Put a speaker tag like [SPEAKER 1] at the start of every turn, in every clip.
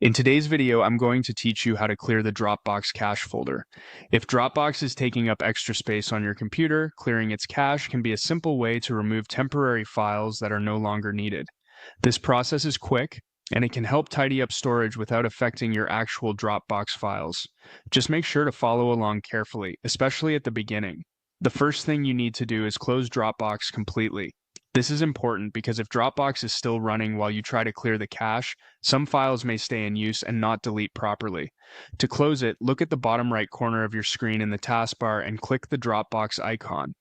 [SPEAKER 1] In today's video, I'm going to teach you how to clear the Dropbox cache folder. If Dropbox is taking up extra space on your computer, clearing its cache can be a simple way to remove temporary files that are no longer needed. This process is quick, and it can help tidy up storage without affecting your actual Dropbox files. Just make sure to follow along carefully, especially at the beginning. The first thing you need to do is close Dropbox completely. This is important because if Dropbox is still running while you try to clear the cache, some files may stay in use and not delete properly. To close it, look at the bottom right corner of your screen in the taskbar and click the Dropbox icon.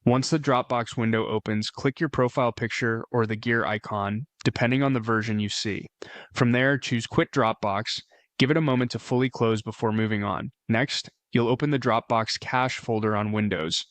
[SPEAKER 1] Once the Dropbox window opens, click your profile picture or the gear icon, depending on the version you see. From there, choose Quit Dropbox. Give it a moment to fully close before moving on. Next, you'll open the Dropbox cache folder on Windows.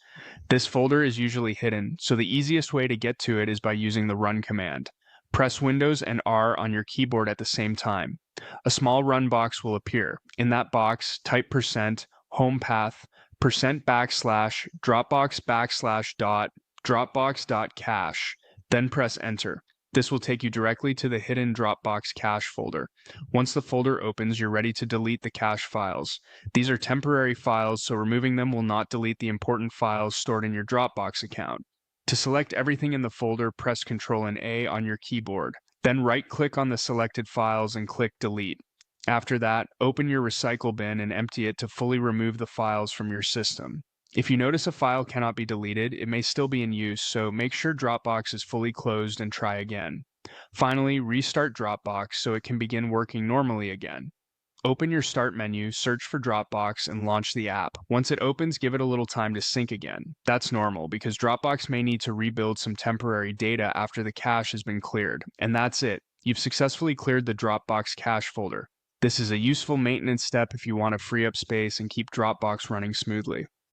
[SPEAKER 1] This folder is usually hidden, so the easiest way to get to it is by using the Run command. Press Windows and R on your keyboard at the same time. A small run box will appear. In that box, type %home path %/Dropbox/dot/Dropbox.cache, then press Enter. This will take you directly to the hidden Dropbox cache folder. Once the folder opens, you're ready to delete the cache files. These are temporary files, so removing them will not delete the important files stored in your Dropbox account. To select everything in the folder, press Ctrl and A on your keyboard. Then right-click on the selected files and click Delete. After that, open your recycle bin and empty it to fully remove the files from your system. If you notice a file cannot be deleted, it may still be in use, so make sure Dropbox is fully closed and try again. Finally, restart Dropbox so it can begin working normally again. Open your Start menu, search for Dropbox, and launch the app. Once it opens, give it a little time to sync again. That's normal, because Dropbox may need to rebuild some temporary data after the cache has been cleared. And that's it. You've successfully cleared the Dropbox cache folder. This is a useful maintenance step if you want to free up space and keep Dropbox running smoothly.